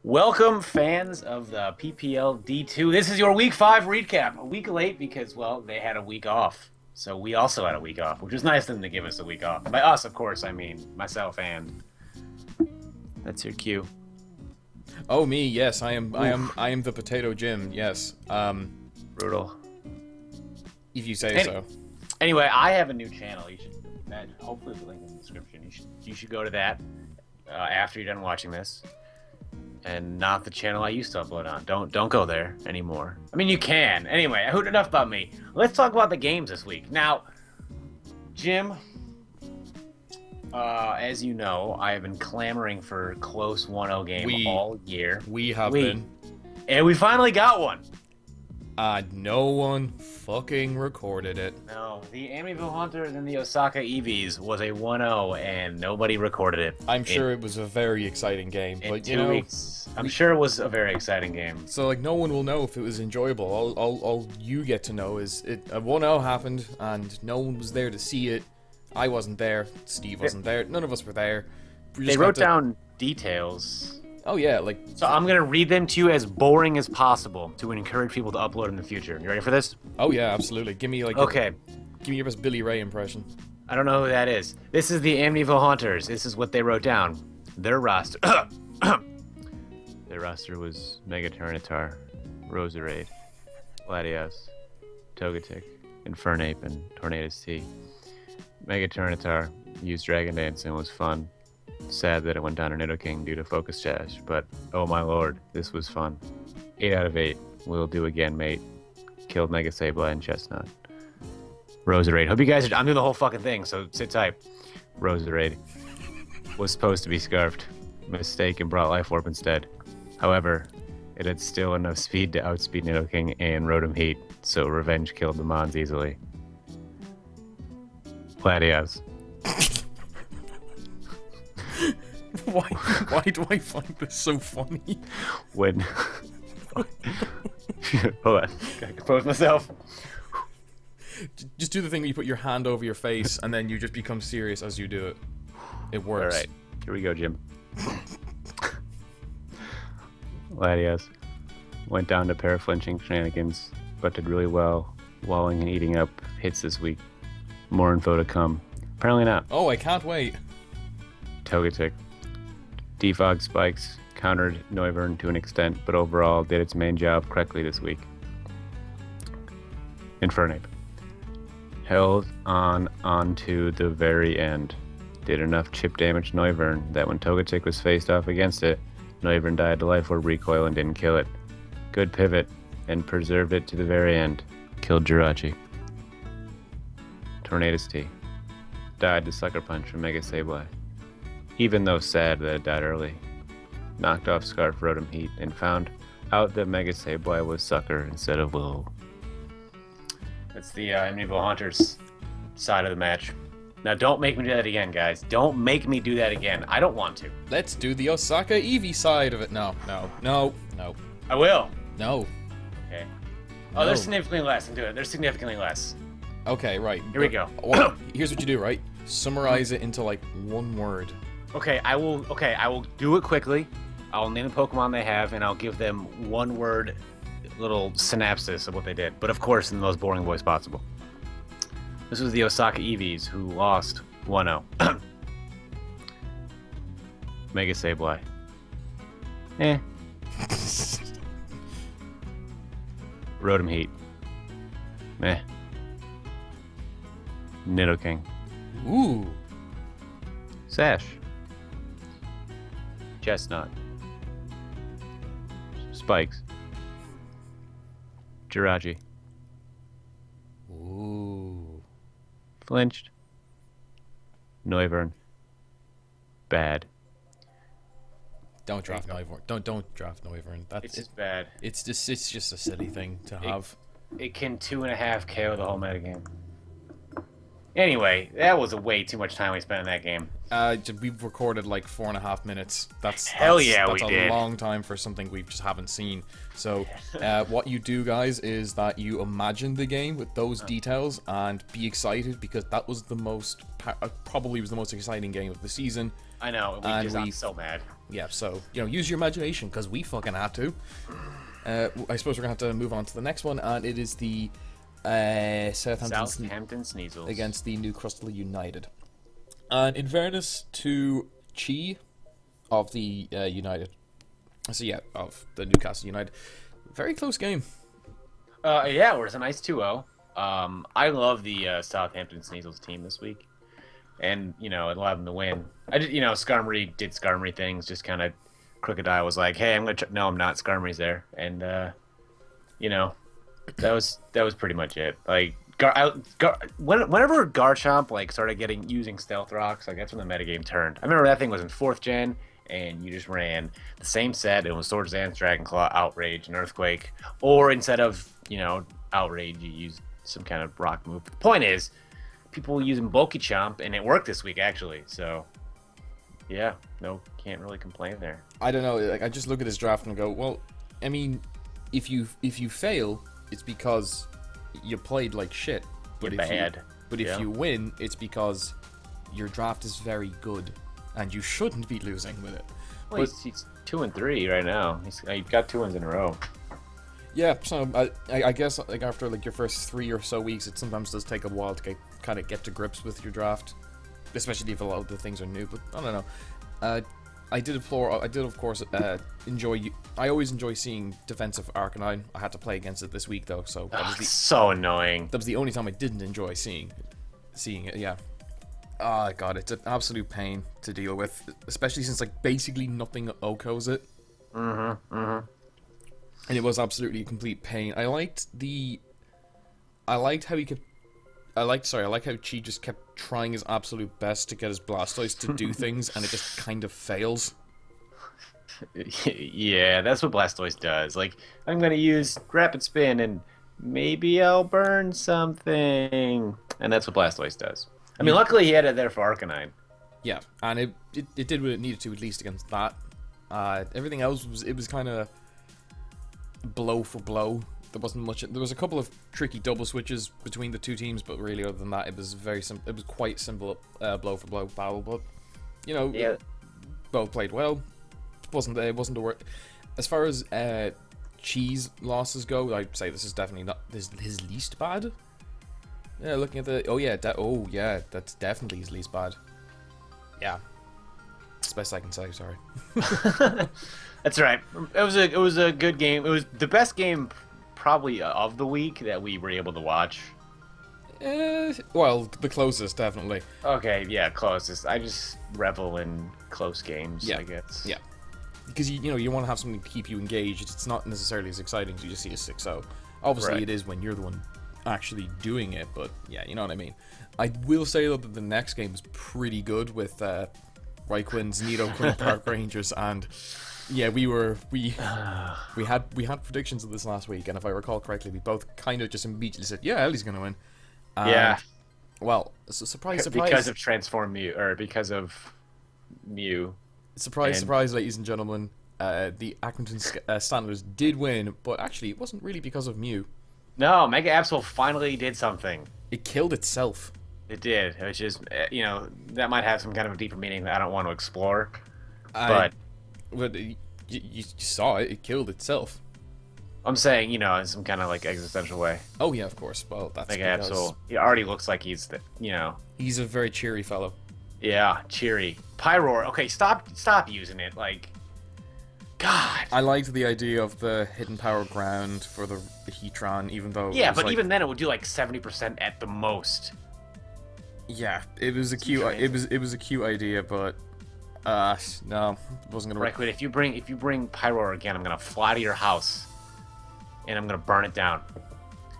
Welcome, fans of the PPL D2. This is your Week 5 recap. A week late because, well, they had a week off. So we also had a week off, which was nice of them to give us a week off. By us, of course, I mean myself and... That's your cue. Oh, me, yes, I am the Potato Jim, yes. Brutal. If you say so. Anyway, I have a new channel. You should, hopefully the link in the description. You should go to that after you're done watching this. And not the channel I used to upload on. Don't go there anymore. I mean, you can. Anyway, enough about me. Let's talk about the games this week. Now, Jim, as you know, I have been clamoring for a close 1-0 game all year. We have been. And we finally got one. No one fucking recorded it. No, the Amityville Hunters and the Osaka Eevees was a 1-0, and nobody recorded it. I'm sure it was a very exciting game, but you know, 2 weeks. I'm sure it was a very exciting game. So like, no one will know if it was enjoyable. All you get to know is a 1-0 happened, and no one was there to see it. I wasn't there. Steve wasn't there. None of us were there. They wrote down details. Oh yeah, like... So I'm gonna read them to you as boring as possible to encourage people to upload in the future. You ready for this? Oh yeah, absolutely. Give me like... Okay. Give me your best Billy Ray impression. I don't know who that is. This is the Amityville Hunters. This is what they wrote down. Their roster... Their roster was Mega Tyranitar, Roserade, Latias, Togetic, Infernape, and Tornadus T. Mega Tyranitar used Dragon Dance and was fun. Sad that it went down to Nidoqueen due to Focus Sash, but oh my lord, this was fun. 8 out of 8. We'll do again, mate. Killed Mega Sableye and Chestnut. Roserade. Hope you guys are... I'm doing the whole fucking thing, so sit tight. Roserade was supposed to be scarfed. Mistake and brought Life Orb instead. However, it had still enough speed to outspeed Nidoking and Rotom Heat, so Revenge killed the Mons easily. Latias. Why do I find this so funny? When... Hold on. Gotta compose myself. Just do the thing where you put your hand over your face and then you just become serious as you do it. It works. Alright, here we go, Jim. Latias went down to para-flinching shenanigans, but did really well, walling and eating up hits this week. More info to come. Apparently not. Oh, I can't wait. Togetic. Defog spikes countered Noivern to an extent, but overall did its main job correctly this week. Infernape. Held on to the very end. Did enough chip damage to Noivern that when Togetic was faced off against it, Noivern died to Life Orb recoil and didn't kill it. Good pivot, and preserved it to the very end. Killed Jirachi. Tornadus T. Died to Sucker Punch from Mega Sableye. Even though sad that it died early. Knocked off Scarf Rotom Heat and found out that Mega Sableye was Sucker instead of Will. That's the Amityville Hunters side of the match. Now don't make me do that again, guys. Don't make me do that again. I don't want to. Let's do the Osaka Eevee side of it. No. I will. No. Okay. No. Oh, there's significantly less. I'm doing it. There's significantly less. Okay, right. Here we go. Well, here's what you do, right? Summarize it into like one word. Okay, I will do it quickly. I'll name the Pokemon they have, and I'll give them one word little synopsis of what they did. But of course, in the most boring voice possible. This was the Osaka Eevees, who lost 1-0. Mega Sableye. Rotom Heat. Meh. Nidoking. Ooh. Sash. Chestnut. Spikes. Jirachi. Ooh. Flinched. Noivern. Bad. Don't draft Noivern. Don't draft Noivern. It's just bad. It's just a silly thing to have. It can 2.5 KO the whole metagame. Anyway, that was a way too much time we spent in that game. We've recorded like 4.5 minutes. That's a long time for something we just haven't seen. So, what you do, guys, is that you imagine the game with those details and be excited because that was the most, probably was the most exciting game of the season. I know. I'm so mad. Yeah, so, use your imagination, because we fucking had to. I suppose we're going to have to move on to the next one, and it is the Southampton Sneasels against the Newcrustle United. And in fairness to Chi of the United, of the Newcastle United, very close game. Yeah, it was a nice 2-0. I love the Southampton Sneasels team this week. And, it allowed them to win. I did, Skarmory did Skarmory things, just kind of Crocodile was like, hey, I'm going to no, I'm not. Skarmory's there. And, that was pretty much it. Like, whenever Garchomp, started using Stealth Rocks, that's when the metagame turned. I remember that thing was in 4th gen, and you just ran the same set. It was Swords Dance, Dragon Claw, Outrage, and Earthquake. Or instead of, Outrage, you use some kind of rock move. The point is, people were using Bulky Chomp, and it worked this week, actually. So, yeah, can't really complain there. I don't know. I just look at his draft and go, well, I mean, if you fail, it's because you played like shit. But if you win, it's because your draft is very good, and you shouldn't be losing with it. Well, he's 2-3 right now. He's got 2 wins in a row. Yeah, so I guess after your first 3 or so weeks, it sometimes does take a while to get to grips with your draft, especially if a lot of the things are new. But I don't know. I did of course enjoy. I always enjoy seeing defensive Arcanine. I had to play against it this week though, so that was so annoying. That was the only time I didn't enjoy seeing it. Yeah. Oh god, it's an absolute pain to deal with, especially since basically nothing OHKOs it. And it was absolutely a complete pain. I liked how Chi just kept trying his absolute best to get his Blastoise to do things, and it just kind of fails. Yeah, that's what Blastoise does. I'm gonna use Rapid Spin, and maybe I'll burn something. And that's what Blastoise does. I mean, luckily he had it there for Arcanine. Yeah, and it did what it needed to, at least against that. Everything else was kind of blow for blow. There wasn't much. There was a couple of tricky double switches between the two teams, but really, other than that, it was very simple. It was quite simple blow for blow battle. But yeah, both played well. It wasn't a work. As far as Chi's losses go, I'd say this is definitely not his least bad. Yeah, looking at the that's definitely his least bad. Yeah, that's the best I can say. Sorry. That's right. It was a good game. It was the best game probably of the week that we were able to watch. Well, the closest, definitely. Okay, yeah, closest. I just revel in close games, I guess. Yeah. Because you want to have something to keep you engaged. It's not necessarily as exciting as you just see a 6-0. Obviously, right. It is when you're the one actually doing it, but yeah, you know what I mean. I will say though that the next game is pretty good with Rhyquinn's Nidoqueen Park Rangers, and yeah, we had predictions of this last week, and if I recall correctly, we both kind of just immediately said, yeah, Ellie's gonna win. Yeah. Well, surprise. Because of Transform Mew, or because of Mew. Surprise, ladies and gentlemen. The Accrington Stantlers did win, but actually, it wasn't really because of Mew. No, Mega Absol finally did something. It killed itself. It did, which is, that might have some kind of a deeper meaning that I don't want to explore. But you saw it. It killed itself. I'm saying, in some kind of existential way. Oh yeah, of course. Well, that's Mega Absol. He already looks like he's He's a very cheery fellow. Yeah, cheery. Pyroar. Okay, stop using it. God. I liked the idea of the hidden power ground for the Heatran, even though. Yeah, but even then, it would do 70% at the most. Yeah, it was a cute. It was a cute idea, but no, it wasn't gonna work. Rhyquinn, if you bring Pyroar again, I'm gonna fly to your house, and I'm gonna burn it down.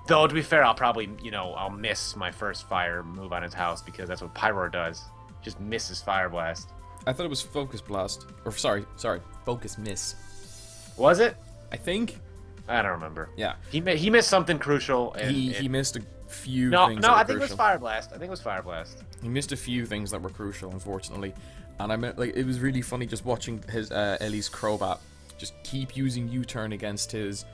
Though to be fair, I'll probably I'll miss my first fire move on his house because that's what Pyroar does. Just misses Fire Blast. I thought it was Focus Blast. Or sorry, Focus Miss. Was it? I think. I don't remember. Yeah. He missed something crucial. And he missed a few things. No, I think it was Fire Blast. He missed a few things that were crucial, unfortunately. And I meant it was really funny just watching his Ellie's Crobat just keep using U-turn against his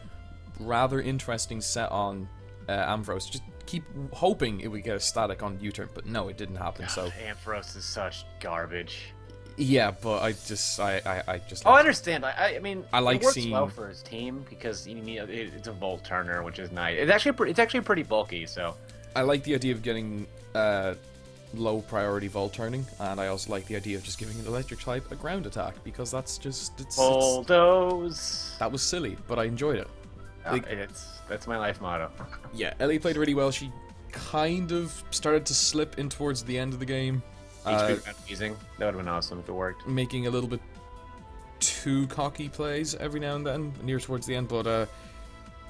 rather interesting set on Ampharos. Just keep hoping it would get a static on U-turn, but no, it didn't happen. God, so Ampharos is such garbage. Yeah, but I just Oh, I understand. I mean, I like it works seeing well for his team because you need it's a Volt Turner, which is nice. It's actually pretty bulky, so I like the idea of getting low priority Volt turning, and I also like the idea of just giving an electric type a ground attack because that's just bulldoze. That was silly, but I enjoyed it. Like, that's my life motto. Yeah, Ellie played really well. She kind of started to slip in towards the end of the game. Amazing. That would have been awesome if it worked. Making a little bit too cocky plays every now and then, near towards the end, but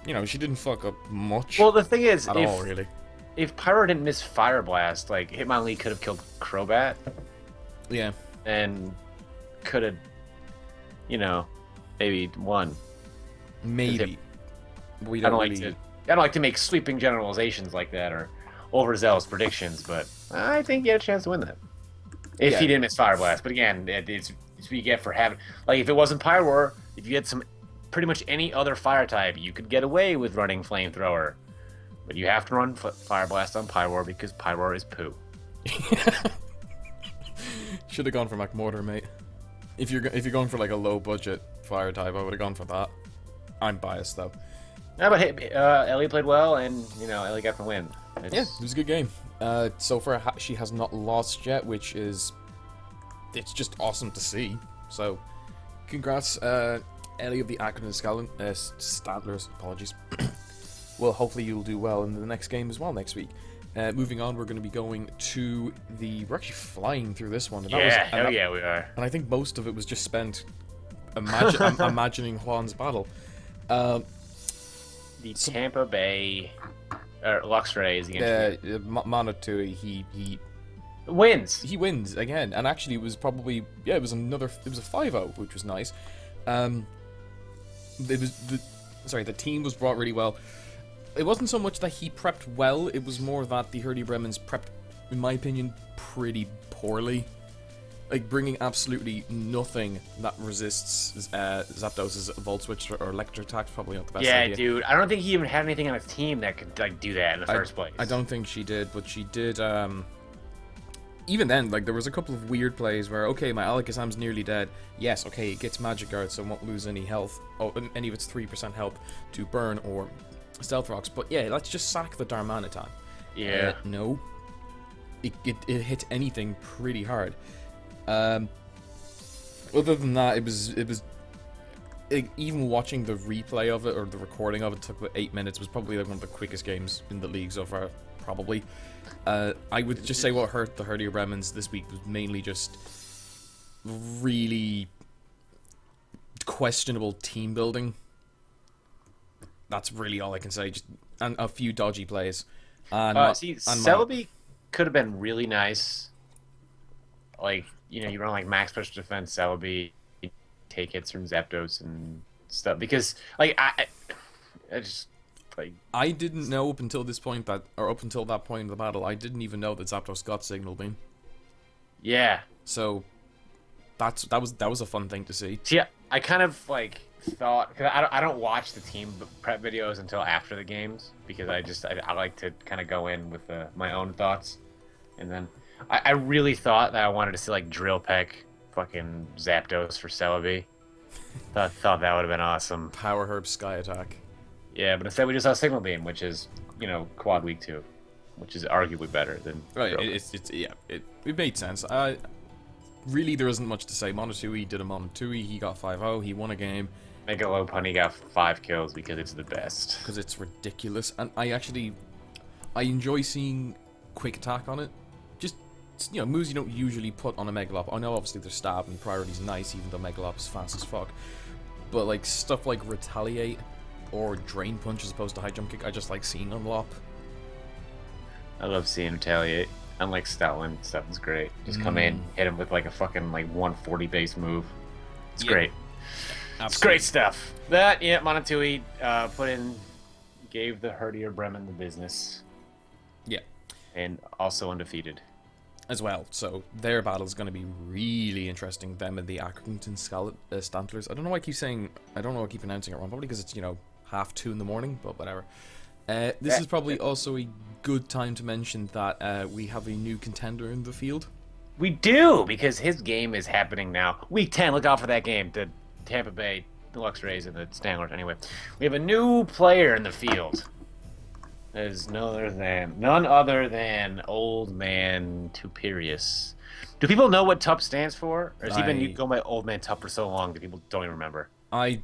you know, she didn't fuck up much. Well, the thing is, at all, really. If Pyro didn't miss Fire Blast, like Hitmonlee could have killed Crobat. Yeah. And could have, you know, maybe won. Maybe. I don't like to make sweeping generalizations like that or overzealous predictions, but I think he had a chance to win that. If he didn't miss Fire Blast. But again, it's what you get for having... Like, if it wasn't Pyroar, if you had pretty much any other fire type, you could get away with running Flamethrower. But you have to run Fire Blast on Pyroar because Pyroar is poo. Should have gone for McMortar, mate. If you're going for like a low budget fire type, I would have gone for that. I'm biased though. Yeah, but hey, Ellie played well, and you know Ellie got the win. Yeah, it was a good game. So far, she has not lost yet, which is it's just awesome to see. So, congrats, Ellie of the Accrington Stantlers. Apologies. Well, hopefully you'll do well in the next game as well next week. Moving on, we're going to be going to we're actually flying through this one. And yeah, we are. And I think most of it was just spent imagining Juan's battle. The Tampa Bay Luxrays against Monotooi. He wins. He wins again, and actually it was probably it was a 5-0, which was nice. The team was brought really well. It wasn't so much that he prepped well, it was more that the Herdier Bremens prepped, in my opinion, pretty poorly. Like, bringing absolutely nothing that resists Zapdos' Volt Switch or Electric Attack is probably not the best idea. Yeah, dude. I don't think he even had anything on his team that could like do that in the first place. I don't think she did, but she did... even then, like, there was a couple of weird plays where, okay, my Alakazam's nearly dead. Yes, okay, it gets Magic Guard, so it won't lose any health. Oh, any of its 3% health to Burn or Stealth Rocks. But yeah, let's just sack the Darmanitan. Yeah. No. It hit anything pretty hard. Other than that, it was even watching the replay of it or the recording of it took about 8 minutes. It was probably like one of the quickest games in the league so far, probably. I would just say what hurt the Herdier Bremens this week was mainly just really questionable team building. That's really all I can say. And a few dodgy plays. Celebi could have been really nice. Like, you know, you run like max special defense Celebi, take hits from Zapdos and stuff. Because, like, I just, like... I didn't know up until that point in the battle, I didn't even know that Zapdos got Signal Beam. Yeah. So, that was a fun thing to see. Yeah, I kind of, like... thought, because I don't watch the team prep videos until after the games because I like to kind of go in with my own thoughts, and then I really thought that I wanted to see like Drill Peck fucking Zapdos for Celebi. thought that would have been awesome. Power Herb Sky Attack. Yeah, but instead we just saw Signal Beam, which is, you know, Quad Week 2, which is arguably better than right. It made sense. Really, there isn't much to say. Monotooi did a Monotooi. He got 5-0. He won a game. Mega Lopunny got 5 kills because it's the best. Because it's ridiculous. And I enjoy seeing quick attack on it. Just, you know, moves you don't usually put on a Megalop. I know obviously their stab and priority's nice, even though Megalop is fast as fuck. But like stuff like Retaliate or Drain Punch as opposed to High Jump Kick, I just like seeing on Lop. I love seeing Retaliate. Unlike Stoutland, stuff is great. Just come in, hit him with like a fucking like 140 base move. It's great. Absolutely. It's great stuff. Monotooi gave the Herdier Bremen the business. Yeah. And also undefeated. As well. So their battle is going to be really interesting. Them and the Accrington Stantlers. I don't know why I keep pronouncing it wrong. Probably because it's, you know, 2:30 in the morning, but whatever. This is probably also a good time to mention that we have a new contender in the field. We do, because his game is happening now. Week 10, look out for that game. The Tampa Bay, the Luxrays, and the Stantlers. Anyway, we have a new player in the field. There's none other than Old Man Tuperius. Do people know what TUP stands for? Or has he been going by OldManTup for so long that people don't even remember? I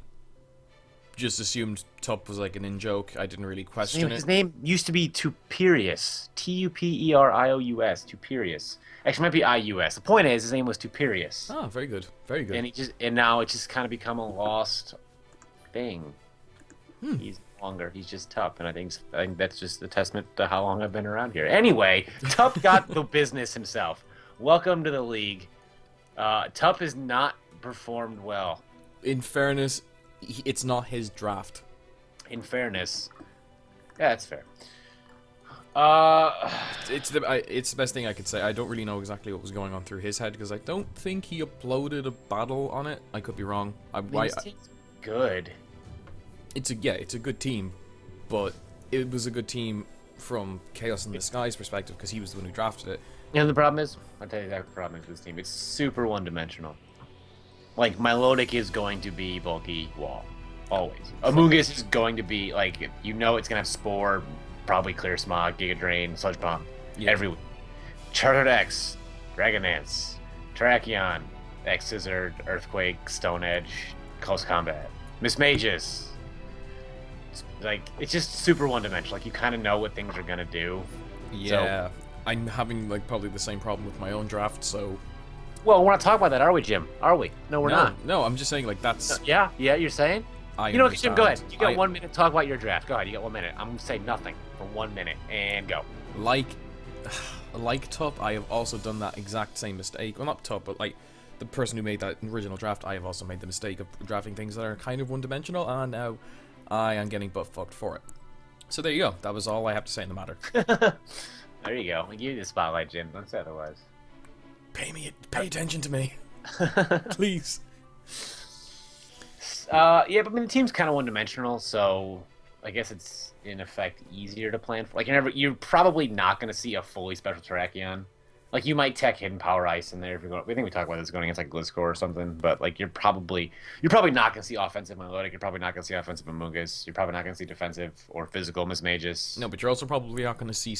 just assumed TUP was like an in-joke. I didn't really question it. His name used to be Tuperius. Tuperious. Tuperius. Actually, it might be IUS. The point is, his name was Tuperius. Oh, very good. Very good. And now it's just kind of become a lost thing. He's longer. He's just TUP, and I think that's just a testament to how long I've been around here. Anyway, TUP got the business himself. Welcome to the league. TUP has not performed well. In fairness, it's not his draft. In fairness, yeah, that's fair. It's the best thing I could say. I don't really know exactly what was going on through his head because I don't think he uploaded a battle on it. I could be wrong. His team's good. It's a good team, but it was a good team from Chaos in the Skies perspective because he was the one who drafted it. And the problem is, I'll tell you that the problem is with this team. It's super one-dimensional. Like, Milotic is going to be bulky wall. Always. Amoonguss is going to be, like, you know it's going to have Spore, probably Clear Smog, Giga Drain, Sludge Bomb. Yeah. Every week. Chartered X, Dragon Dance, Terrakion, X Scissor, Earthquake, Stone Edge, Close Combat. Miss Magus. Like, it's just super one-dimensional. Like, you kind of know what things are going to do. Yeah. So, I'm having, like, probably the same problem with my own draft, so... Well, we're not talking about that, are we, Jim? Are we? No, we're not. No, I'm just saying, like, that's... Yeah, you're saying? You know what, Jim, go ahead. You got 1 minute to talk about your draft. Go ahead, you got 1 minute. I'm going to say nothing for 1 minute, and go. Like TUP, I have also done that exact same mistake. Well, not TUP, but, like, the person who made that original draft, I have also made the mistake of drafting things that are kind of one-dimensional, and now I am getting butt-fucked for it. So there you go. That was all I have to say in the matter. There you go. I give you the spotlight, Jim. Don't say otherwise. Pay attention to me. Please. Yeah, but I mean, the team's kind of one-dimensional, so I guess it's, in effect, easier to plan for. Like, you're probably not going to see a fully special Terrakion. Like, you might tech Hidden Power Ice in there if you're going... I think we talked about this going against, like, Gliscor or something, but, like, you're probably not going to see offensive Milotic. You're probably not going to see offensive Amoonguss. You're probably not going to see defensive or physical Mismagus. No, but you're also probably not going to see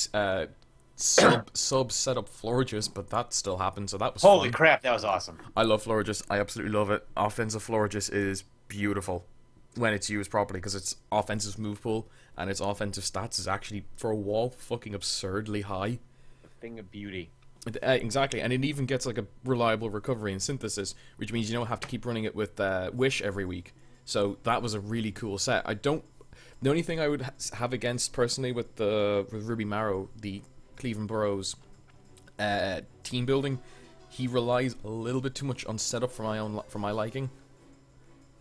sub setup Florges, but that still happened, so that was Holy fun. Crap, that was awesome. I love Florges. I absolutely love it. Offensive Florges is beautiful when it's used properly because its offensive move pool and its offensive stats is actually, for a wall, fucking absurdly high. A thing of beauty. Exactly, and it even gets like a reliable recovery and synthesis, which means you don't have to keep running it with Wish every week. So that was a really cool set. The only thing I would have against personally with RubyMarrow, the Cleveland Burrows team building, he relies a little bit too much on setup for my liking.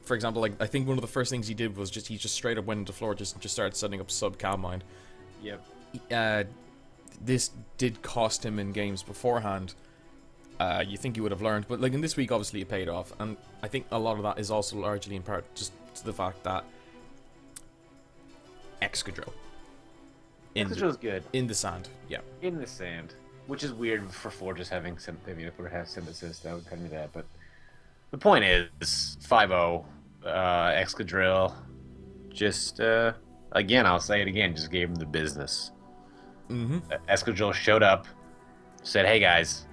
For example, like I think one of the first things he did was he just straight up went into floor and just started setting up sub Calmmind. Yep. This did cost him in games beforehand. You think he would have learned, but like in this week, obviously it paid off, and I think a lot of that is also largely in part just to the fact that Excadrill. Excadrill's good. In the sand, yeah. In the sand, which is weird for Forges having maybe if we have synthesis, that would kind of be that. But the point is, 5-0, Excadrill, just again, I'll say it again, just gave him the business. Mm-hmm. Excadrill showed up, said, "Hey guys,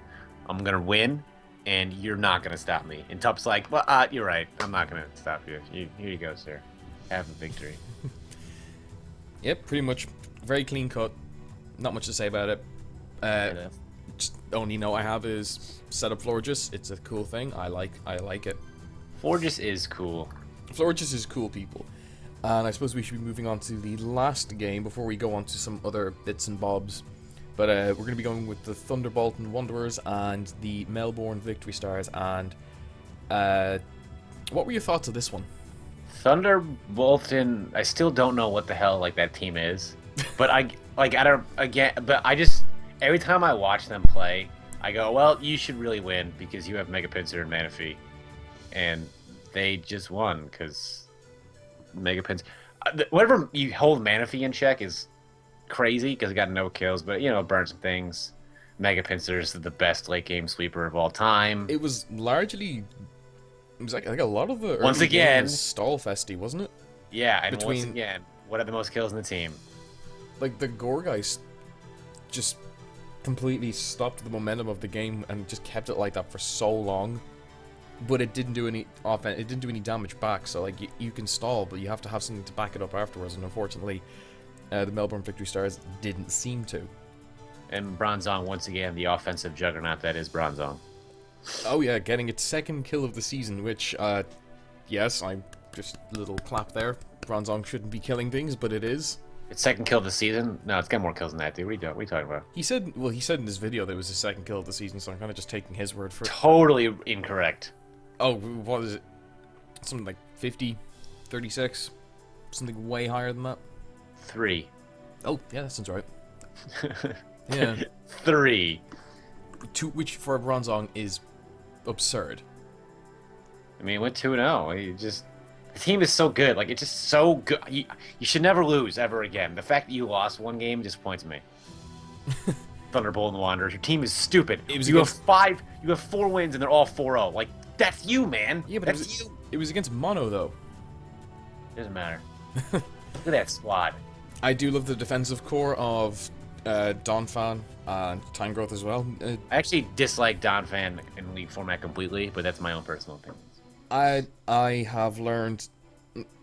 I'm gonna win, and you're not gonna stop me." And Tup's like, "Well, you're right. I'm not gonna stop you. Here you go, sir. Have a victory." Yep, pretty much. Very clean cut. Not much to say about it. Just the only note I have is set up Florges. It's a cool thing. I like it. Florges is cool. Florges is cool, people. And I suppose we should be moving on to the last game before we go on to some other bits and bobs. But we're going to be going with the Thunderbolton Wanderers and the Melbourne Victory Stars. And what were your thoughts of this one? Thunderbolton, I still don't know what the hell like that team is. But every time I watch them play, I go, well, you should really win because you have Mega Pinsir and Manaphy. And they just won because Mega Pinsir. Whenever you hold Manaphy in check is crazy because it got no kills, but, burn some things. Mega Pinsir is the best late game sweeper of all time. It was largely. It was like a lot of the Once early again game was stall festy, wasn't it? Yeah, and Between- once again, what had the most kills in the team? Like the Gore guys just completely stopped the momentum of the game and just kept it like that for so long. But it didn't do any offense. It didn't do any damage back. So like you can stall, but you have to have something to back it up afterwards. And unfortunately, the Melbourne Victory Stars didn't seem to. And Bronzong, once again, the offensive juggernaut that is Bronzong. Oh yeah, getting its second kill of the season, which, yes, I'm just a little clap there. Bronzong shouldn't be killing things, but it is. Its second kill of the season? No, it's got more kills than that, dude. What are you talking about? He said in this video that it was his second kill of the season, so I'm kind of just taking his word for it. Totally incorrect. Oh, what is it? Something like 50, 36? Something way higher than that? 3. Oh, yeah, that sounds right. Yeah. 3. Which for a Bronzong is absurd. I mean, it went 2-0. The team is so good. Like, it's just so good. You should never lose ever again. The fact that you lost one game disappoints me. Thunderbolton Wanderers. Your team is stupid. You have 4 wins and they're all 4-0. Like, that's you, man. Yeah, but that's you. It was against Mono, though. Doesn't matter. Look at that squad. I do love the defensive core of Donphan and Time Growth as well. I actually dislike Donphan in League format completely, but that's my own personal opinion. I have learned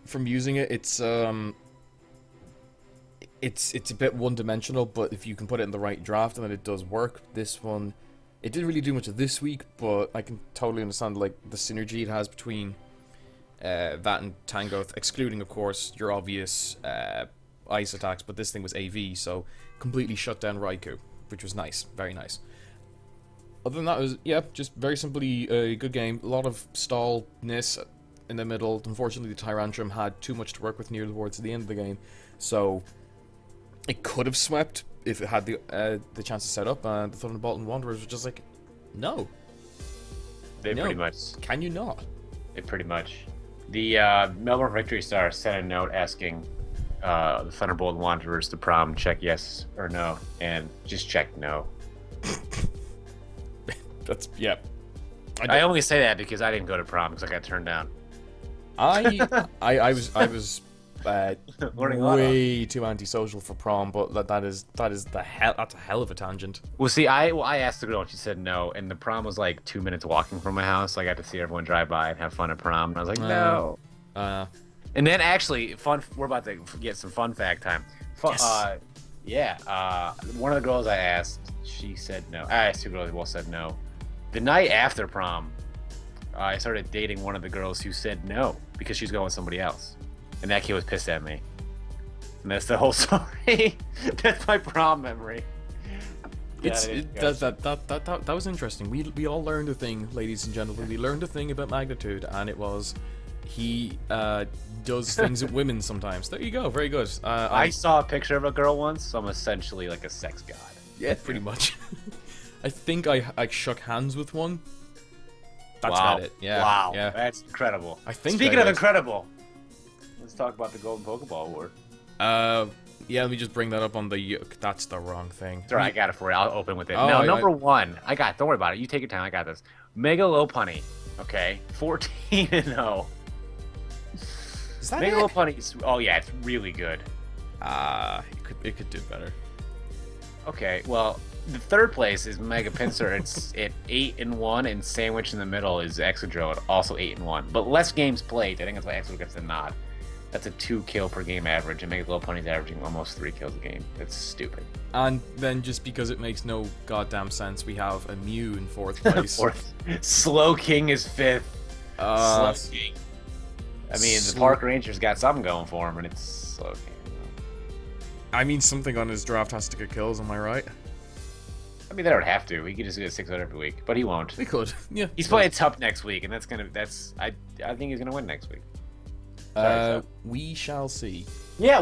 from using it. It's a bit one-dimensional, but if you can put it in the right draft, then it does work. This one, it didn't really do much of this week, but I can totally understand like the synergy it has between that and Tangrowth, excluding of course your obvious ice attacks. But this thing was AV, so completely shut down Rhyquinn, which was nice, very nice. Other than that, it was, yeah, just very simply a good game. A lot of stallness in the middle. Unfortunately, the Tyrantrum had too much to work with near towards the end of the game, so it could have swept if it had the chance to set up. And the Thunderbolton Wanderers were just like, no. Pretty much. Can you not? Pretty much. The Melbourne Victory Stars sent a note asking the Thunderbolt Wanderers to prom check yes or no, and just check no. That's, yeah. I only say that because I didn't go to prom because I got turned down. I was Learning a lot way too antisocial for prom, but that's a hell of a tangent. Well, see, I asked the girl and she said no, and the prom was like 2 minutes walking from my house, so I got to see everyone drive by and have fun at prom, and I was like, no. And then actually, we're about to get some fun fact time. Yes. One of the girls I asked, she said no. I asked 2 girls, both said no. The night after prom, I started dating one of the girls who said no because she's going with somebody else. And that kid was pissed at me. And that's the whole story. That's my prom memory. That was interesting. We all learned a thing, ladies and gentlemen. We learned a thing about Magnitude, and it was he does things at women sometimes. There you go. Very good. I saw a picture of a girl once, so I'm essentially like a sex god. Yeah, pretty much. I think I shook hands with one. That's wow. about it. Yeah. Wow. Yeah. That's incredible. Speaking of incredible, let's talk about the Golden Pokeball Award. Yeah, let me just bring that up on the... That's the wrong thing. It's alright, I got it for you. I'll open with it. Oh, Number 1. I got it. Don't worry about it. You take your time. I got this. Mega Lopunny. Okay. 14-0. Is that Mega Lopunny. Oh, yeah. It's really good. It could do better. Okay. Well, the third place is Mega Pinsir. It's at 8-1, and sandwiched in the middle is Excadrill at also 8-1. But less games played. I think that's why Excadrill gets the nod. That's a 2 kill per game average, and Mega Lopunny's averaging almost 3 kills a game. That's stupid. And then just because it makes no goddamn sense, we have a Mew in 4th place. 4th. Slow King is 5th. Slow King. I mean, the Park Rangers got something going for him, and it's Slow King. I mean, something on his draft has to get kills, am I right? I mean, they don't have to. He could just get 6 out every week, but he won't. He could, yeah. He's playing tough next week, and I think he's gonna win next week. We shall see. Yeah,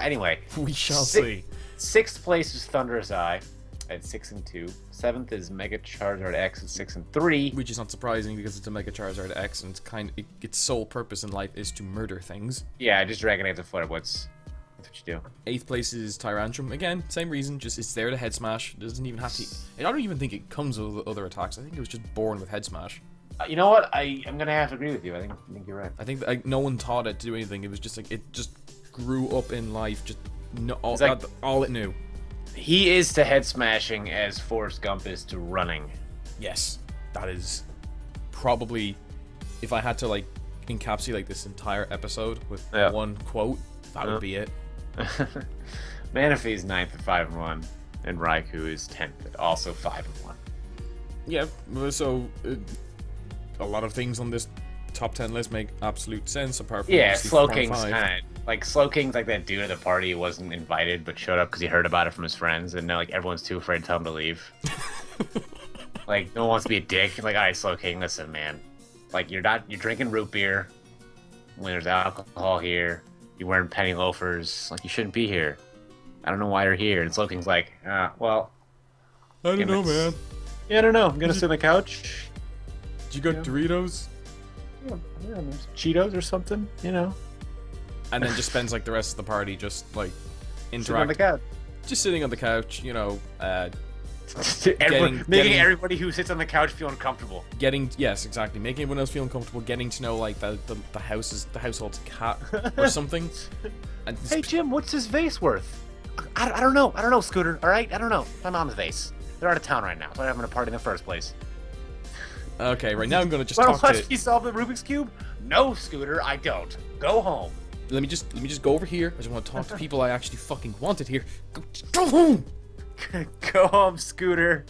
anyway. We shall see. 6th place is Thunderous Eye at 6-2. 7th is Mega Charizard X at 6-3. Which is not surprising because it's a Mega Charizard X, and its sole purpose in life is to murder things. Yeah, just Dragonite and Flare Blitz. That's what you do. 8th place is Tyrantrum. Again, same reason. Just it's there to head smash. It doesn't even have to. I don't even think it comes with other attacks. I think it was just born with head smash. You know what? I'm gonna have to agree with you. I think you're right. I think that, no one taught it to do anything. It was just like it just grew up in life. Just all it knew. He is to head smashing as Forrest Gump is to running. Yes, that is probably, if I had to like encapsulate this entire episode with one quote, that would be it. Manaphy's 9th at 5-1, and Raikou is 10th at also 5-1. Yeah, so a lot of things on this top 10 list make absolute sense apart from Slowking's kind of like Slowking's like that dude at the party who wasn't invited but showed up because he heard about it from his friends, and now like everyone's too afraid to tell him to leave. Like no one wants to be a dick. Like, all right, Slowking, listen, man. Like you're drinking root beer when there's alcohol here. You're wearing penny loafers. Like you shouldn't be here. I don't know why you're here. And Slowking's like, well, I don't know, man. Yeah, I don't know. I'm gonna sit on the couch. Did you got Doritos? Yeah, Cheetos or something, you know. And then just spends like the rest of the party just like Sitting on the couch. just sitting on the couch, you know, making everybody who sits on the couch feel uncomfortable. Yes, exactly. Making everyone else feel uncomfortable. Getting to know like the household's cat or something. And hey Jim, what's this vase worth? I don't know. I don't know, Scooter. All right, I don't know. My mom's vase. They're out of town right now, so I'm having a party in the first place. Okay, right now I'm gonna just talk talk to. You solve the Rubik's Cube? No, Scooter, I don't. Go home. Let me just go over here. I just want to talk to people I actually fucking wanted here. Go home. Go home, Scooter.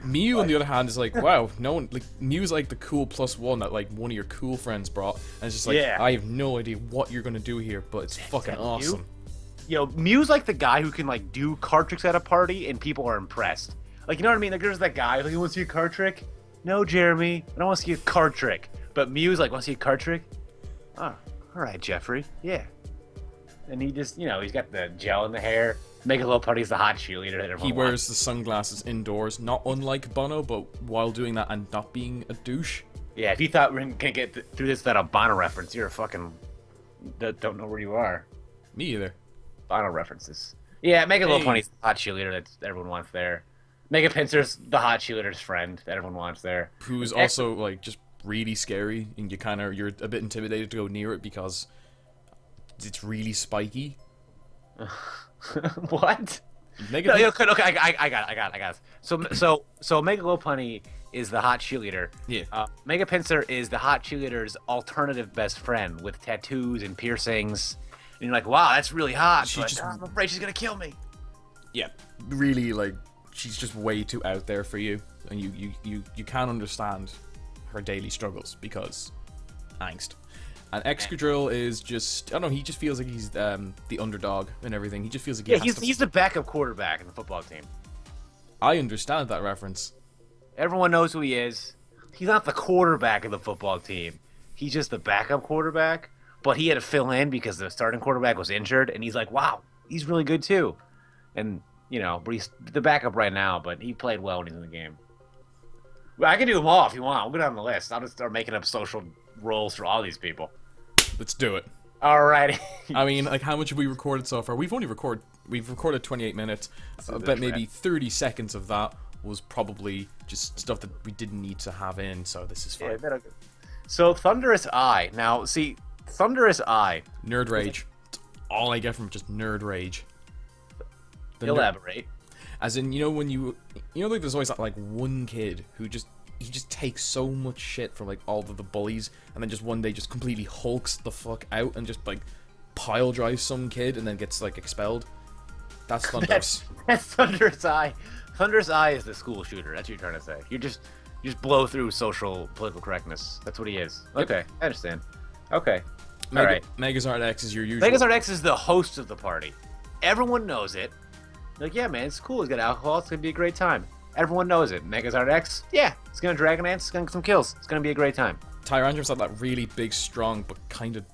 Mew, on the other hand, is like, wow, no one like Mew's like the cool +1 that like one of your cool friends brought, and it's just like, I have no idea what you're gonna do here, but it's fucking awesome. Yo, Mew's like the guy who can like do card tricks at a party and people are impressed. Like, you know what I mean? Like, there's that guy like, you want to see a card trick? No, Jeremy, I don't want to see a card trick. But Mew's like, want to see a card trick? Oh, all right, Jeffrey, yeah. And he just, you know, he's got the gel in the hair. Make a little party's the hot cheerleader that everyone He wears wants. the sunglasses indoors, not unlike Bono, but while doing that and not being a douche. Yeah, if you thought we're gonna get through this without a Bono reference, you're a fucking don't know where you are. Me either. Bono references. Yeah, Mega Little Pony's the hot cheerleader that everyone wants there. Mega Pinsir's the hot cheerleader's friend that everyone wants there. Who's also like just really scary, and you're a bit intimidated to go near it because it's really spiky. What? Okay, I got it. So Mega Little Pony is the hot cheerleader. Yeah. Mega Pinsir is the hot cheerleader's alternative best friend with tattoos and piercings. And you're like, wow, that's really hot. I'm afraid she's gonna kill me. Yeah, really, like, she's just way too out there for you, and you can't understand her daily struggles because angst. And Excadrill is just, I don't know, he just feels like he's the underdog and everything. He just feels like he's the backup quarterback in the football team. I understand that reference. Everyone knows who he is. He's not the quarterback of the football team. He's just the backup quarterback. But he had to fill in because the starting quarterback was injured, and he's like, wow, he's really good too. And, you know, but he's the backup right now, but he played well when he's in the game. Well, I can do them all if you want. We'll go down the list. I'll just start making up social roles for all these people. Let's do it. All right. I mean, like, how much have we recorded so far? We've recorded 28 minutes. But maybe 30 seconds of that was probably just stuff that we didn't need to have in, so this is fine. Yeah, so, Thunderous Eye. Now, see, Thunderous Eye. Nerd rage. All I get from just nerd rage. Elaborate. As in, you know, when like there's always that like one kid who just takes so much shit from like all of the bullies, and then just one day just completely hulks the fuck out and just like pile drives some kid and then gets like expelled. That's Thunderous. That's Thunderous Eye. Thunderous Eye is the school shooter. That's what you're trying to say. You just blow through political correctness. That's what he is. Okay, yep. I understand. Okay. All right. Megazord X is your usual. Megazord X is the host of the party. Everyone knows it. Like, yeah, man, it's cool. He's got alcohol. It's gonna be a great time. Everyone knows it. Megazord X, yeah, it's gonna Dragon Dance. It's gonna get some kills. It's gonna be a great time. Tyrandra's like that really big, strong, but kind of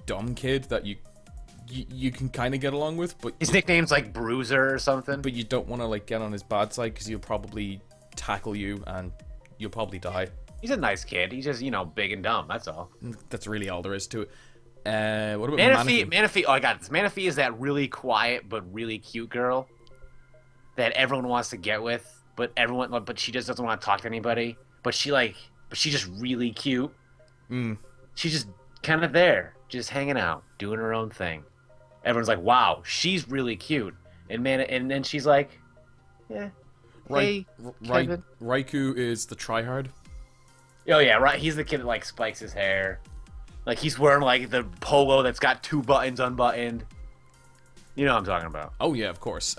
dumb kid that you can kind of get along with, but his nickname's like Bruiser or something. But you don't want to like get on his bad side because he'll probably tackle you and you'll probably die. He's a nice kid. He's just, you know, big and dumb. That's all. That's really all there is to it. What about Manaphy? Manaphy? Manaphy. Oh, I got this. Manaphy is that really quiet but really cute girl that everyone wants to get with, but she just doesn't want to talk to anybody. But she's just really cute. She's just kind of there, just hanging out, doing her own thing. Everyone's like, "Wow, she's really cute," and then she's like, "Yeah, hey, Kevin." Raikou is the tryhard. Oh yeah, right. He's the kid that like spikes his hair, like he's wearing like the polo that's got 2 buttons unbuttoned. You know what I'm talking about. Oh yeah, of course.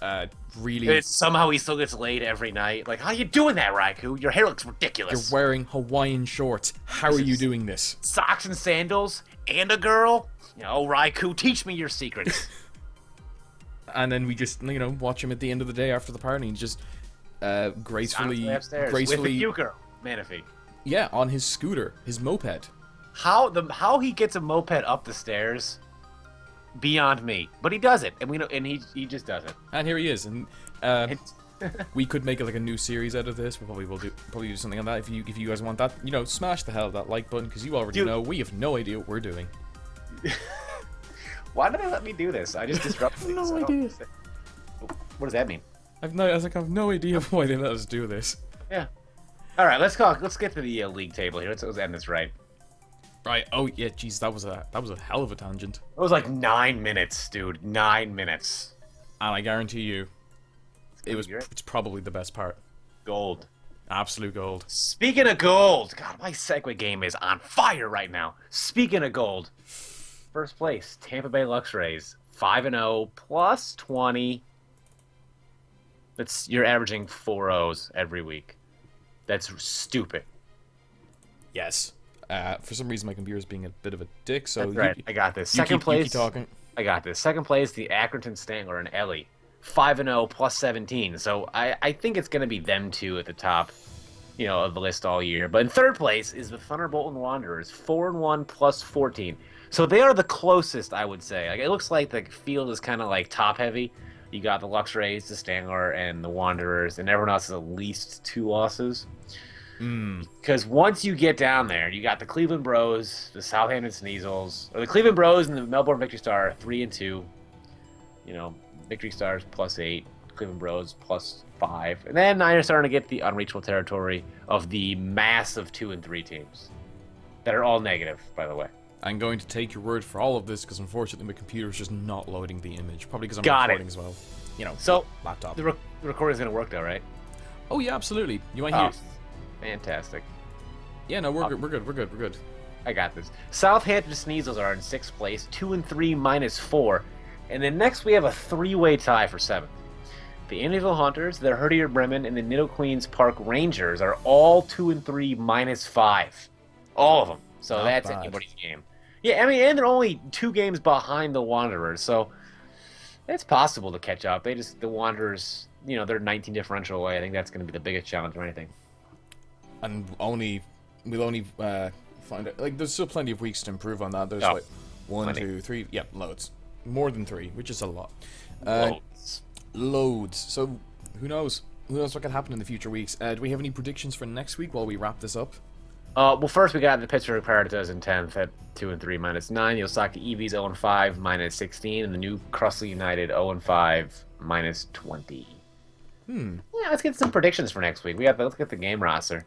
Really. Somehow he still gets laid every night. Like, how you doing that, Raikou? Your hair looks ridiculous. You're wearing Hawaiian shorts. How are you doing this? Socks and sandals and a girl. Raikou, teach me your secrets. And then we just, watch him at the end of the day after the party and just gracefully upstairs with the cute girl, Manaphy. Yeah, on his scooter, his moped. How he gets a moped up the stairs, beyond me. But he does it, and he just does it. And here he is, and we could make like a new series out of this. We probably will do something on that if you guys want that. Smash the hell out of that like button because you already know we have no idea what we're doing. Why did they let me do this? I just disrupted. I have no idea. What does that mean? I have no idea why they let us do this. Yeah. All right, let's get to the league table here. Let's end this right. Right. Oh yeah. Jeez, that was a hell of a tangent. It was like 9 minutes, dude. 9 minutes. And I guarantee you, it's probably the best part. Gold. Absolute gold. Speaking of gold, God, my Segway game is on fire right now. Speaking of gold, first place, Tampa Bay Luxrays, 5-0 plus 20. You're averaging 4 O's every week. That's stupid. Yes. For some reason, my computer's being a bit of a dick, so... That's right. I got this. Second place... You keep talking. I got this. Second place, the Accrington Stantler and Ellie. 5-0 plus 17. So I think it's going to be them two at the top, of the list all year. But in third place is the Thunderbolton Wanderers. 4-1 plus 14. So they are the closest, I would say. Like, it looks like the field is kind of like top-heavy. You got the Luxrays, the Stantler, and the Wanderers, and everyone else has at least 2 losses. Because once you get down there, you got the Cleveland Bros, the Southampton Sneasels, or the Cleveland Bros and the Melbourne Victory Star 3-2. Victory Stars plus 8, Cleveland Bros plus 5, and then now you're starting to get the unreachable territory of the massive 2 and 3 teams that are all negative, by the way. I'm going to take your word for all of this because unfortunately my computer is just not loading the image. Probably because I'm recording as well. So laptop. The recording's gonna work though, right? Oh yeah, absolutely. You want to hear? Fantastic. Yeah, no, we're good. I got this. Southampton Sneasels are in 6th place, 2 and 3 minus 4, and then next we have a 3-way tie for 7th. The Amityville Hunters, the Herdier Bremen, and the Nidoqueen's Park Rangers are all 2 and 3 minus 5, all of them. So that's anybody's game. Yeah, I mean, and they're only 2 games behind the Wanderers, so it's possible to catch up. The Wanderers, they're 19 differential away. I think that's going to be the biggest challenge or anything. And we'll only find out. Like, there's still plenty of weeks to improve on that. There's 1, 2, 3, loads. More than 3, which is a lot. Loads. So, who knows? Who knows what can happen in the future weeks? Do we have any predictions for next week while we wrap this up? Well, first we got the Pittsburgh Pirattatas in 10th at 2 and 3 minus 9. The Osaka Eevees 0 and 5 minus 16, and the Newcrustle United 0 and 5 minus 20. Yeah, let's get some predictions for next week. Let's get the game roster.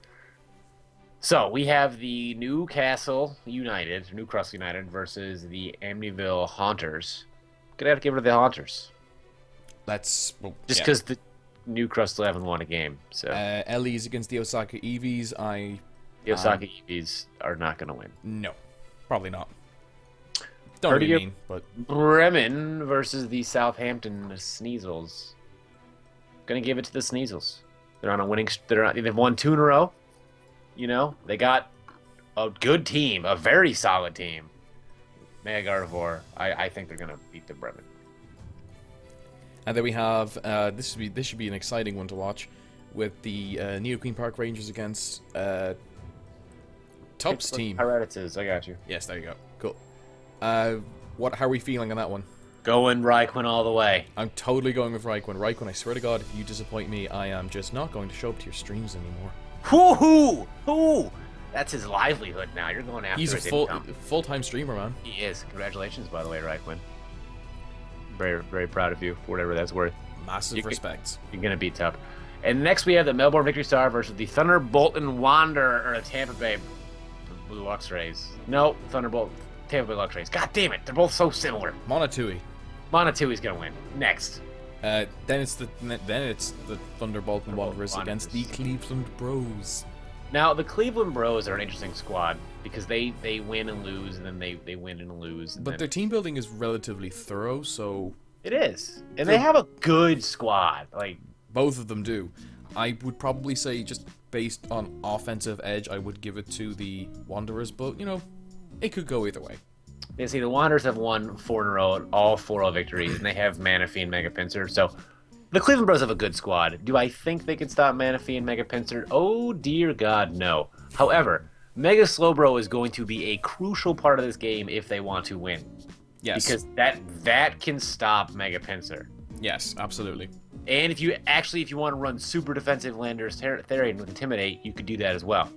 So we have the Newcrustle United versus the Amityville Haunters. Gonna have to give it to the Haunters. Because the Newcrustle haven't won a game. So Ellie's against the Osaka Eevees. The Osaka Eevees are not gonna win. No, probably not. Don't really mean, but Bremen versus the Southampton Sneasels. Gonna give it to the Sneasels. They're on a winning. They've won 2 in a row. They got a good team, a very solid team. Mega Gardevoir. I think they're gonna beat the Bremen. And then we have this should be an exciting one to watch, with the Nidoqueen Park Rangers against Tup's team. Pirattatas, I got you. Yes, there you go. Cool. How are we feeling on that one? Going Rhyquinn all the way. I'm totally going with Rhyquinn. Rhyquinn, I swear to God, if you disappoint me, I am just not going to show up to your streams anymore. Who? That's his livelihood now. You're going after He's a his income. full-time streamer, man. He is. Congratulations, by the way, Rhyquinn. Very, very proud of you for whatever that's worth. Massive respect. You're going to be tough. And next we have the Melbourne Victory Star versus the Thunderbolton Wanderer, or the Tampa Bay Blue Luxrays. No, Thunderbolt, Tampa Bay Luxrays. God damn it, they're both so similar. Monotui. Monotooi's going to win. Next. Then it's the Thunderbolton Wanderers against the Cleveland Bros. Now, the Cleveland Bros are an interesting squad because they win and lose, and then they win and lose. And but then... their team building is relatively thorough, so... It is. And they have a good squad. Like, both of them do. I would probably say, just based on offensive edge, I would give it to the Wanderers, but, you know, it could go either way. You see, the Wanderers have won 4 in a row, all 4-0 victories, and they have Manaphy and Mega Pinsir, so... The Cleveland Bros have a good squad. Do I think they can stop Manaphy and Mega Pinsir? Oh, dear God, no. However, Mega Slowbro is going to be a crucial part of this game if they want to win. Yes. Because that can stop Mega Pinsir. Yes, absolutely. And if you want to run super defensive Landers Therian with Intimidate, you could do that as well.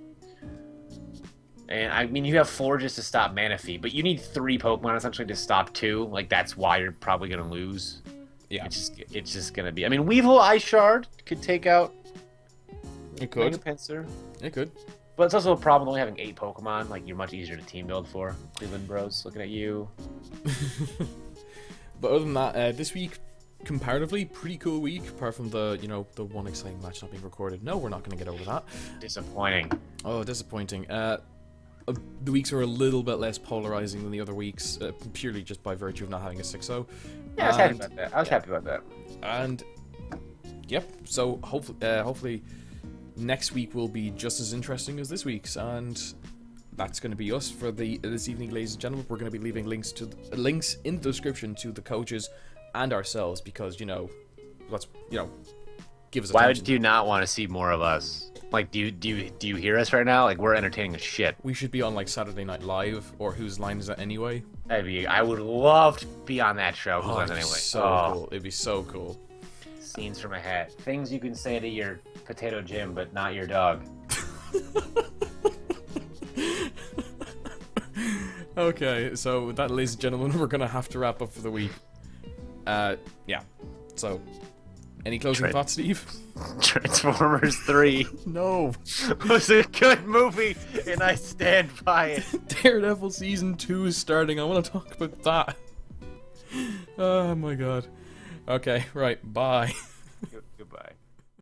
And I mean, you have Forges to stop Manaphy, but you need 3 Pokemon essentially to stop 2. Like, that's why you're probably going to lose. Yeah. It's just gonna be. I mean, Weevil Ice Shard could take out. It could. Mega Pinsir. It could. But it's also a problem only having 8 Pokemon. Like, you're much easier to team build for. Cleveland Bros, looking at you. But other than that, this week, comparatively, pretty cool week. Apart from the the one exciting match not being recorded. No, we're not gonna get over that. Disappointing. Oh, disappointing. The weeks are a little bit less polarizing than the other weeks, purely just by virtue of not having a 6-0. Yeah, I was happy about that. Happy about that. And yep, so hopefully next week will be just as interesting as this week's, and that's going to be us for this evening, ladies and gentlemen. We're going to be leaving links in the description to the coaches and ourselves because let's give us. Why attention. would you not want to see more of us? Like, do you hear us right now? Like, we're entertaining as shit. We should be on like Saturday Night Live, or Whose Line Is It Anyway? I would love to be on that show. Oh, it'd be so cool. It'd be so cool. Scenes from a hat. Things you can say to your potato Jim, but not your dog. Okay, so with that, ladies and gentlemen, we're gonna have to wrap up for the week. Yeah. So, any closing thoughts, Steve? Transformers 3 No. was a good movie, and I stand by it. Daredevil Season 2 is starting. I want to talk about that. Oh my god. Okay, right. Bye.